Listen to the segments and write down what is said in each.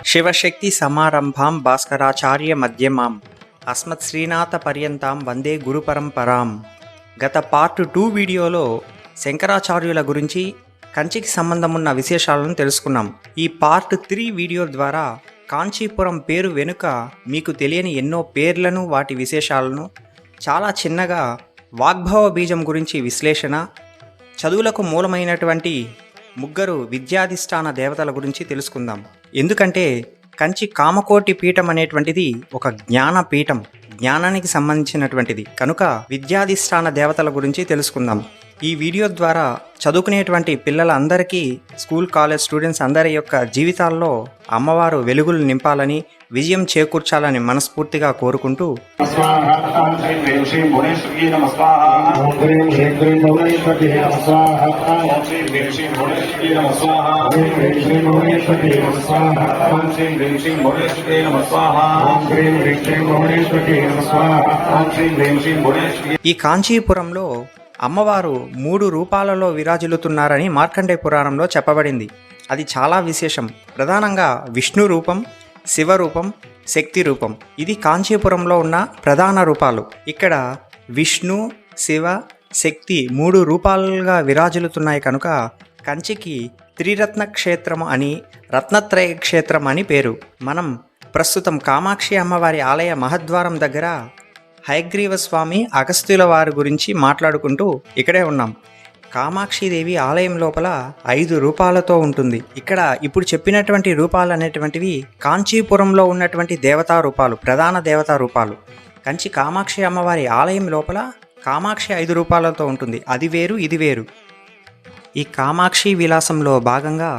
శివశక్తి సమారంభాం భాస్కరాచార్య మధ్యమాం అస్మత్ శ్రీనాథ పర్యంతం వందే గురు పరంపరాం. గత పార్ట్ 2 వీడియోలో శంకరాచార్యుల గురించి కంచికి సంబంధం ఉన్న విశేషాలను తెలుసుకున్నాం. ఈ పార్ట్ 3 వీడియో ద్వారా కాంచీపురం పేరు వెనుక మీకు తెలియని ఎన్నో పేర్లను, వాటి విశేషాలను చాలా చిన్నగా వాగ్భవ బీజం గురించి విశ్లేషణ, చదువులకు మూలమైనటువంటి ముగ్గురు విద్యాధిష్టాన దేవతల గురించి తెలుసుకుందాం. ఎందుకంటే కంచి కామకోటి పీఠం అనేటువంటిది ఒక జ్ఞాన పీఠం, జ్ఞానానికి సంబంధించినటువంటిది కనుక విద్యాధిష్టాన దేవతల గురించి తెలుసుకుందాం. ఈ వీడియో ద్వారా చదువుకునేటువంటి పిల్లలందరికీ, స్కూల్ కాలేజ్ స్టూడెంట్స్ అందరి యొక్క జీవితాల్లో అమ్మవారు వెలుగులు నింపాలని, విజయం చేకూర్చాలని మనస్ఫూర్తిగా కోరుకుంటూ ఈ కాంచీపురంలో అమ్మవారు 3 రూపాలలో విరాజిల్లుతున్నారని మార్కండేయ పురాణంలో చెప్పబడింది. అది చాలా విశేషం. ప్రధానంగా విష్ణు రూపం, శివ రూపం, శక్తి రూపం. ఇది కాంచీపురంలో ఉన్న ప్రధాన రూపాలు. ఇక్కడ విష్ణు, శివ, శక్తి 3 రూపాలుగా విరాజిల్లుతున్నాయి కనుక కంచికి త్రిరత్న క్షేత్రం అని, రత్నత్రయ క్షేత్రం అని పేరు. మనం ప్రస్తుతం కామాక్షి అమ్మవారి ఆలయ మహద్వారం దగ్గర హయగ్రీవ స్వామి, అగస్త్యుల వారి గురించి మాట్లాడుకుంటూ ఇక్కడే ఉన్నాం. కామాక్షిదేవి ఆలయం లోపల 5 రూపాలతో ఉంటుంది. ఇక్కడ ఇప్పుడు చెప్పినటువంటి రూపాలు అనేటువంటివి కాంచీపురంలో ఉన్నటువంటి దేవతా రూపాలు, ప్రధాన దేవతా రూపాలు. కంచి కామాక్షి అమ్మవారి ఆలయం లోపల కామాక్షి 5 రూపాలతో ఉంటుంది. అది వేరు, ఇది వేరు. ఈ కామాక్షి విలాసంలో భాగంగా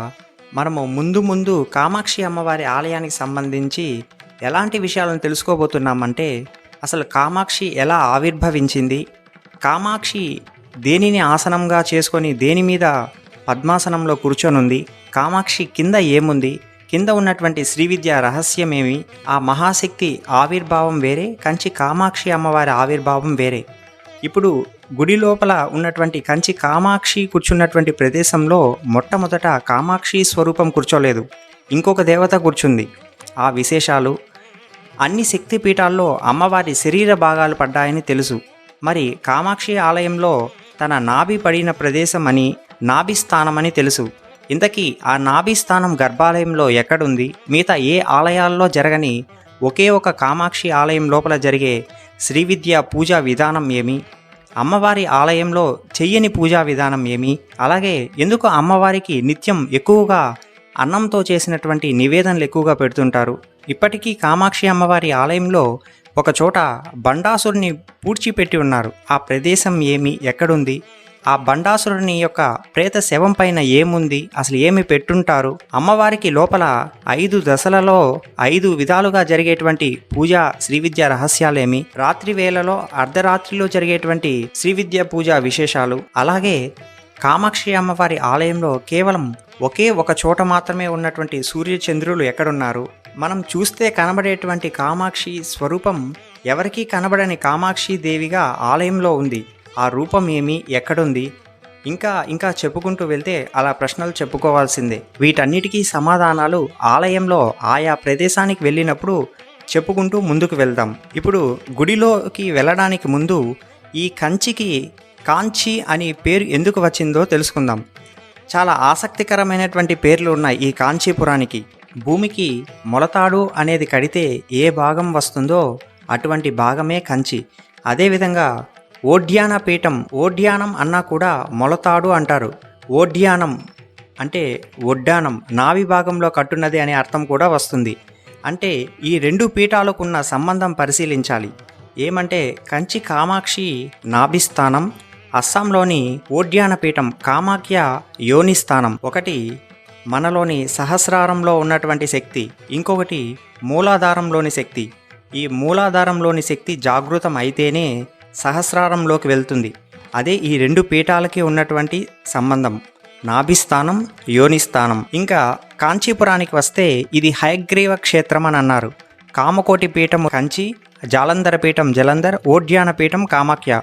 మనము ముందు కామాక్షి అమ్మవారి ఆలయానికి సంబంధించి ఎలాంటి విషయాలను తెలుసుకోబోతున్నామంటే, అసలు కామాక్షి ఎలా ఆవిర్భవించింది, కామాక్షి దేనిని ఆసనంగా చేసుకొని దేని మీద పద్మాసనంలో కూర్చొనుంది, కామాక్షి కింద ఏముంది, కింద ఉన్నటువంటి శ్రీవిద్య రహస్యమేమి, ఆ మహాశక్తి ఆవిర్భావం వేరే, కంచి కామాక్షి అమ్మవారి ఆవిర్భావం వేరే. ఇప్పుడు గుడి లోపల ఉన్నటువంటి కంచి కామాక్షి కూర్చున్నటువంటి ప్రదేశంలో మొట్టమొదట కామాక్షి స్వరూపం కూర్చోలేదు, ఇంకొక దేవత కూర్చుంది. ఆ విశేషాలు, అన్ని శక్తిపీఠాల్లో అమ్మవారి శరీర భాగాలు పడ్డాయని తెలుసు. మరి కామాక్షి ఆలయంలో తన నాభి పడిన ప్రదేశం అని, నాభి స్థానం అని తెలుసు. ఇంతకీ ఆ నాభి స్థానం గర్భాలయంలో ఎక్కడుంది? మిగతా ఏ ఆలయాల్లో జరగని ఒకే ఒక కామాక్షి ఆలయం లోపల జరిగే శ్రీవిద్య పూజా విధానం ఏమి? అమ్మవారి ఆలయంలో చెయ్యని పూజా విధానం ఏమి? అలాగే ఎందుకు అమ్మవారికి నిత్యం ఎక్కువగా అన్నంతో చేసినటువంటి నివేదనలు ఎక్కువగా పెడుతుంటారు? ఇప్పటికీ కామాక్షి అమ్మవారి ఆలయంలో ఒక చోట బండాసురుని పూడ్చిపెట్టి ఉన్నారు. ఆ ప్రదేశం ఏమి, ఎక్కడుంది? ఆ బండాసురుని యొక్క ప్రేత శవం పైన ఏముంది, అసలు ఏమి పెట్టుంటారు? అమ్మవారికి లోపల 5 దశలలో 5 విధాలుగా జరిగేటువంటి పూజా శ్రీవిద్య రహస్యాలేమి, రాత్రి వేళలో అర్ధరాత్రిలో జరిగేటువంటి శ్రీవిద్య పూజా విశేషాలు, అలాగే కామాక్షి అమ్మవారి ఆలయంలో కేవలం ఒకే ఒక చోట మాత్రమే ఉన్నటువంటి సూర్యచంద్రులు ఎక్కడున్నారు? మనం చూస్తే కనబడేటువంటి కామాక్షి స్వరూపం ఎవరికీ కనబడని కామాక్షి దేవిగా ఆలయంలో ఉంది. ఆ రూపం ఏమి, ఎక్కడుంది? ఇంకా చెప్పుకుంటూ వెళ్తే అలా ప్రశ్నలు చెప్పుకోవాల్సిందే. వీటన్నిటికీ సమాధానాలు ఆలయంలో ఆయా ప్రదేశానికి వెళ్ళినప్పుడు చెప్పుకుంటూ ముందుకు వెళ్దాం. ఇప్పుడు గుడిలోకి వెళ్ళడానికి ముందు ఈ కంచికి కాంచి అని పేరు ఎందుకు వచ్చిందో తెలుసుకుందాం. చాలా ఆసక్తికరమైనటువంటి పేర్లు ఉన్నాయి ఈ కాంచీపురానికి. భూమికి మొలతాడు అనేది కడితే ఏ భాగం వస్తుందో అటువంటి భాగమే కంచి. అదేవిధంగా ఓడ్యాన పీఠం, ఓడ్యానం అన్నా కూడా మొలతాడు అంటారు. ఓడ్యానం అంటే ఒడ్డానం, నాభి భాగంలో కట్టున్నది అనే అర్థం కూడా వస్తుంది. అంటే ఈ 2 పీఠాలకు ఉన్న సంబంధం పరిశీలించాలి. ఏమంటే కంచి కామాక్షి నాభిస్థానం, అస్సాంలోని ఓడ్యాన పీఠం కామాఖ్య యోని స్థానం. ఒకటి మనలోని సహస్రారంలో ఉన్నటువంటి శక్తి, ఇంకొకటి మూలాధారంలోని శక్తి. ఈ మూలాధారంలోని శక్తి జాగృతం అయితేనే సహస్రారంలోకి వెళ్తుంది. అదే ఈ 2 పీఠాలకి ఉన్నటువంటి సంబంధం, నాభిస్థానం, యోని స్థానం. ఇంకా కాంచీపురానికి వస్తే ఇది హయగ్రీవ క్షేత్రం అని అన్నారు. కామకోటి పీఠం కంచి, జాలంధర పీఠం జలంధర్, ఓడ్యాన పీఠం కామాఖ్య.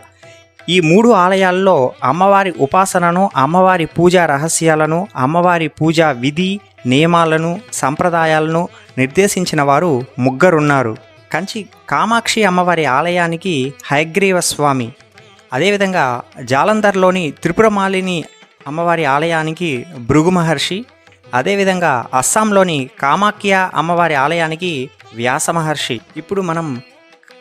ఈ 3 ఆలయాల్లో అమ్మవారి ఉపాసనను, అమ్మవారి పూజా రహస్యాలను, అమ్మవారి పూజా విధి నియమాలను సంప్రదాయాలను నిర్దేశించిన వారు ముగ్గురున్నారు. కంచి కామాక్షి అమ్మవారి ఆలయానికి హయగ్రీవ స్వామి, అదేవిధంగా జాలంధర్లోని త్రిపురమాలిని అమ్మవారి ఆలయానికి భృగు మహర్షి, అదేవిధంగా అస్సాంలోని కామాఖ్య అమ్మవారి ఆలయానికి వ్యాస మహర్షి. ఇప్పుడు మనం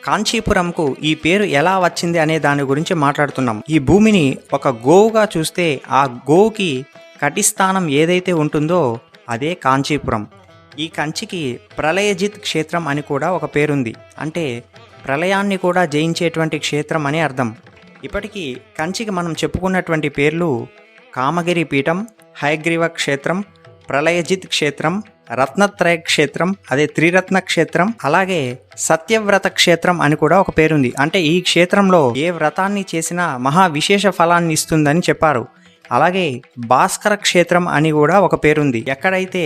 కాంచీపురంకు ఈ పేరు ఎలా వచ్చింది అనే దాని గురించి మాట్లాడుతున్నాం. ఈ భూమిని ఒక గోవుగా చూస్తే ఆ గోవుకి కటిస్థానం ఏదైతే ఉంటుందో అదే కాంచీపురం. ఈ కంచికి ప్రళయజిత్ క్షేత్రం అని కూడా ఒక పేరుంది. అంటే ప్రళయాన్ని కూడా జయించేటువంటి క్షేత్రం అని అర్థం. ఇప్పటికీ కంచికి మనం చెప్పుకున్నటువంటి పేర్లు కామగిరి పీఠం, హయగ్రీవ క్షేత్రం, ప్రళయజిత్ క్షేత్రం, రత్నత్రయ క్షేత్రం, అదే త్రిరత్న క్షేత్రం, అలాగే సత్యవ్రత క్షేత్రం అని కూడా ఒక పేరుంది. అంటే ఈ క్షేత్రంలో ఏ వ్రతాన్ని చేసినా మహా విశేష ఫలాన్ని ఇస్తుందని చెప్పారు. అలాగే భాస్కర క్షేత్రం అని కూడా ఒక పేరుంది. ఎక్కడైతే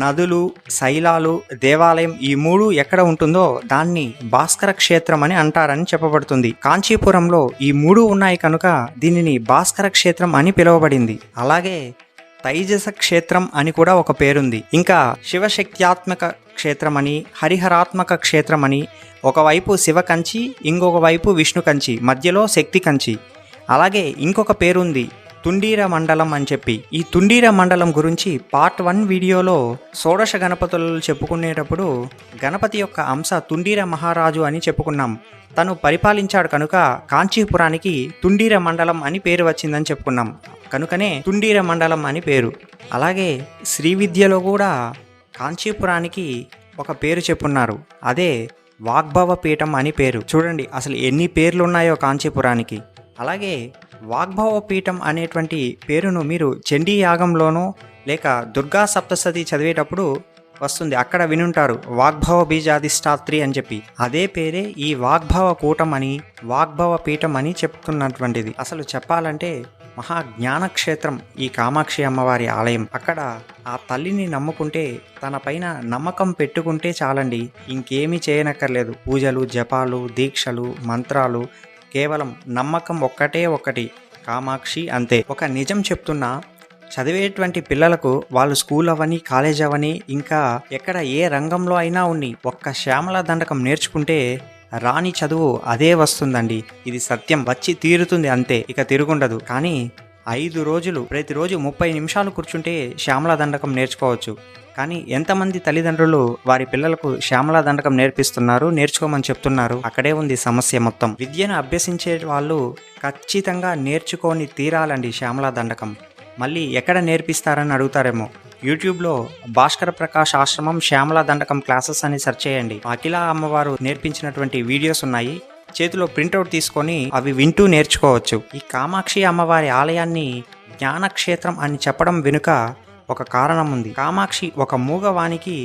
నదులు, శైలాలు, దేవాలయం ఈ మూడు ఎక్కడ ఉంటుందో దాన్ని భాస్కర క్షేత్రం అని అంటారని చెప్పబడుతుంది. కాంచీపురంలో ఈ మూడు ఉన్నాయి కనుక దీనిని భాస్కర క్షేత్రం అని పిలువబడింది. అలాగే తైజస క్షేత్రం అని కూడా ఒక పేరుంది. ఇంకా శివశక్త్యాత్మక క్షేత్రం అని, హరిహరాత్మక క్షేత్రం అని, ఒకవైపు శివ కంచి, ఇంకొక వైపు విష్ణు కంచి, మధ్యలో శక్తి కంచి. అలాగే ఇంకొక పేరుంది తుండీర మండలం అని చెప్పి. ఈ తుండీర మండలం గురించి పార్ట్ 1 వీడియోలో షోడశ గణపతులు చెప్పుకునేటప్పుడు గణపతి యొక్క అంశ తుండీర మహారాజు అని చెప్పుకున్నాం. తను పరిపాలించాడు కనుక కాంచీపురానికి తుండీర మండలం అని పేరు వచ్చిందని చెప్పుకున్నాం. కనుకనే తుండీర మండలం అని పేరు. అలాగే శ్రీ విద్యలో కూడా కాంచీపురానికి ఒక పేరు చెప్పున్నారు. అదే వాగ్భవ పీఠం అని పేరు. చూడండి అసలు ఎన్ని పేర్లు ఉన్నాయో కాంచీపురానికి. అలాగే వాగ్భవ పీఠం అనేటువంటి పేరును మీరు చండీ యాగంలోనో లేక దుర్గా సప్తశతి చదివేటప్పుడు వస్తుంది, అక్కడ వినుంటారు వాగ్భవ బీజాధిష్టాత్రి అని చెప్పి. అదే పేరే ఈ వాగ్భవ కూటం అని, వాగ్భవ పీఠం అని చెప్తున్నటువంటిది. అసలు చెప్పాలంటే మహా జ్ఞానక్షేత్రం ఈ కామాక్షి అమ్మవారి ఆలయం. అక్కడ ఆ తల్లిని నమ్ముకుంటే, తన పైన నమ్మకం పెట్టుకుంటే చాలండి, ఇంకేమీ చేయనక్కర్లేదు. పూజలు, జపాలు, దీక్షలు, మంత్రాలు, కేవలం నమ్మకం ఒక్కటి కామాక్షి, అంతే. ఒక నిజం చెప్తున్నా, చదివేటువంటి పిల్లలకు వాళ్ళు స్కూల్ అవని, కాలేజ్ అవని, ఇంకా ఎక్కడ ఏ రంగంలో అయినా ఉన్ని ఒక్క శ్యామల దండకం నేర్చుకుంటే రాని చదువు అదే వస్తుందండి. ఇది సత్యం, వచ్చి తీరుతుంది అంతే, ఇక తిరుగుండదు. కానీ 5 రోజులు ప్రతిరోజు 30 నిమిషాలు కూర్చుంటే శ్యామల దండకం నేర్చుకోవచ్చు. కానీ ఎంతమంది తల్లిదండ్రులు వారి పిల్లలకు శ్యామల దండకం నేర్చుకోమని చెప్తున్నారు? అక్కడే ఉంది సమస్య మొత్తం. విద్యను అభ్యసించే వాళ్ళు ఖచ్చితంగా నేర్చుకొని తీరాలండి శ్యామల దండకం. మళ్ళీ ఎక్కడ నేర్పిస్తారని అడుగుతారేమో. యూట్యూబ్లో భాస్కర ప్రకాష్ ఆశ్రమం శ్యామల దండకం క్లాసెస్ అని సెర్చ్ చేయండి. అఖిల అమ్మవారు నేర్పించినటువంటి వీడియోస్ ఉన్నాయి. చేతిలో ప్రింట్అవుట్ తీసుకొని అవి వింటూ నేర్చుకోవచ్చు. ఈ కామాక్షి అమ్మవారి ఆలయాన్ని జ్ఞానక్షేత్రం అని చెప్పడం వెనుక ఒక కారణం ఉంది. కామాక్షి ఒక మూగవానికి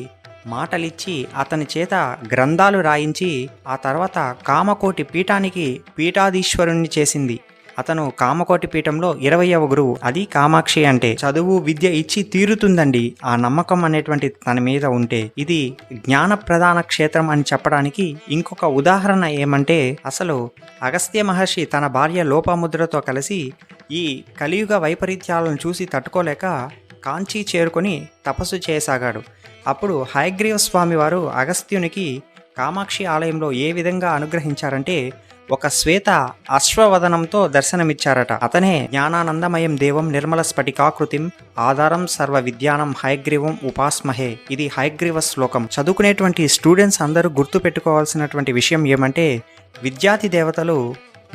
మాటలిచ్చి అతని చేత గ్రంథాలు రాయించి ఆ తర్వాత కామకోటి పీఠానికి పీఠాధీశ్వరుణ్ణి చేసింది. అతను కామకోటి పీఠంలో 20వ గురువు. అది కామాక్షి అంటే. చదువు విద్య ఇచ్చి తీరుతుందండి ఆ నమ్మకం అనేటువంటి తన మీద ఉంటే. ఇది జ్ఞాన ప్రధాన క్షేత్రం అని చెప్పడానికి ఇంకొక ఉదాహరణ ఏమంటే, అసలు అగస్త్య మహర్షి తన భార్య లోపాముద్రతో కలిసి ఈ కలియుగ వైపరీత్యాలను చూసి తట్టుకోలేక కాంచీ చేరుకొని తపస్సు చేయసాగాడు. అప్పుడు హయగ్రీవ స్వామి వారు అగస్త్యునికి కామాక్షి ఆలయంలో ఏ విధంగా అనుగ్రహించారంటే, ఒక శ్వేత అశ్వవదనంతో దర్శనమిచ్చారట. అతనే జ్ఞానానందమయం దేవం నిర్మల స్ఫటికాకృతిం ఆధారం సర్వ విద్యానం హయగ్రీవం ఉపాస్మహే. ఇది హయగ్రీవ శ్లోకం. చదువుకునేటువంటి స్టూడెంట్స్ అందరూ గుర్తు పెట్టుకోవాల్సినటువంటి విషయం ఏమంటే, విద్యాది దేవతలు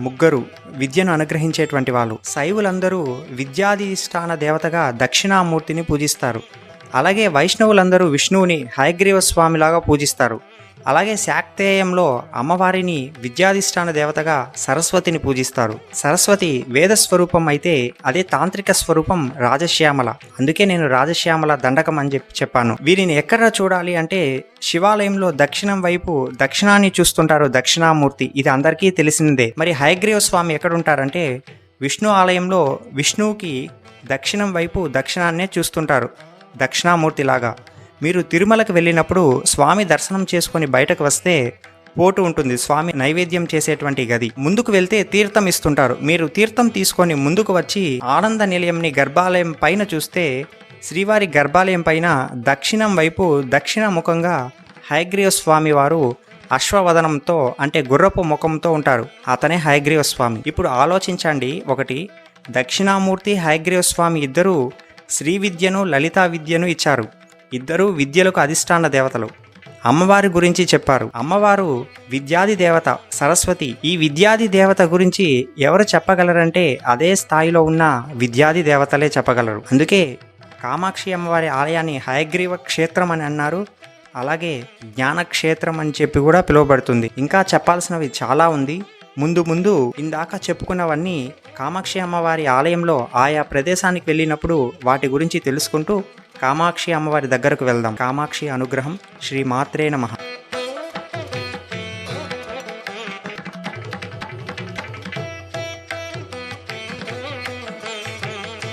ముగ్గురు విద్యను అనుగ్రహించేటువంటి వాళ్ళు. శైవులందరూ విద్యాధిష్టాన దేవతగా దక్షిణామూర్తిని పూజిస్తారు. అలాగే వైష్ణవులందరూ విష్ణువుని హయగ్రీవ స్వామిలాగా పూజిస్తారు. అలాగే శాక్తేయంలో అమ్మవారిని విద్యాధిష్టాన దేవతగా సరస్వతిని పూజిస్తారు. సరస్వతి వేదస్వరూపం అయితే అదే తాంత్రిక స్వరూపం రాజశ్యామల. అందుకే నేను రాజశ్యామల దండకం అని చెప్పాను. వీరిని ఎక్కడ చూడాలి అంటే, శివాలయంలో దక్షిణం వైపు దక్షిణాన్ని చూస్తుంటారు దక్షిణామూర్తి. ఇది అందరికీ తెలిసిందే. మరి హయగ్రీవ స్వామి ఎక్కడుంటారంటే, విష్ణు ఆలయంలో విష్ణువుకి దక్షిణం వైపు దక్షిణాన్నే చూస్తుంటారు దక్షిణామూర్తిలాగా. మీరు తిరుమలకు వెళ్ళినప్పుడు స్వామి దర్శనం చేసుకొని బయటకు వస్తే పోటు ఉంటుంది, స్వామి నైవేద్యం చేసేటువంటి గది. ముందుకు వెళ్తే తీర్థం ఇస్తుంటారు. మీరు తీర్థం తీసుకొని ముందుకు వచ్చి ఆనంద నిలయంని గర్భాలయం పైన చూస్తే శ్రీవారి గర్భాలయం పైన దక్షిణం వైపు దక్షిణ ముఖంగా హయగ్రీవ స్వామి వారు అశ్వవదనంతో అంటే గుర్రపు ముఖంతో ఉంటారు. అతనే హయగ్రీవ స్వామి. ఇప్పుడు ఆలోచించండి, ఒకటి దక్షిణామూర్తి హయగ్రీవ స్వామి ఇద్దరూ శ్రీ విద్యను లలితా విద్యను ఇచ్చారు. ఇద్దరూ విద్యలకు అధిష్టాన దేవతలు. అమ్మవారి గురించి చెప్పారు. అమ్మవారు విద్యాది దేవత సరస్వతి. ఈ విద్యాది దేవత గురించి ఎవరు చెప్పగలరంటే అదే స్థాయిలో ఉన్న విద్యాది దేవతలే చెప్పగలరు. అందుకే కామాక్షి అమ్మవారి ఆలయాన్ని హయగ్రీవ క్షేత్రం అని అన్నారు. అలాగే జ్ఞానక్షేత్రం అని చెప్పి కూడా పిలువబడుతుంది. ఇంకా చెప్పాల్సినవి చాలా ఉంది. ముందు ఇందాక చెప్పుకున్నవన్నీ కామాక్షి అమ్మవారి ఆలయంలో ఆయా ప్రదేశానికి వెళ్ళినప్పుడు వాటి గురించి తెలుసుకుంటూ కామాక్షి అమ్మవారి దగ్గరకు వెళ్దాం. కామాక్షి అనుగ్రహం. శ్రీ మాత్రే నమః.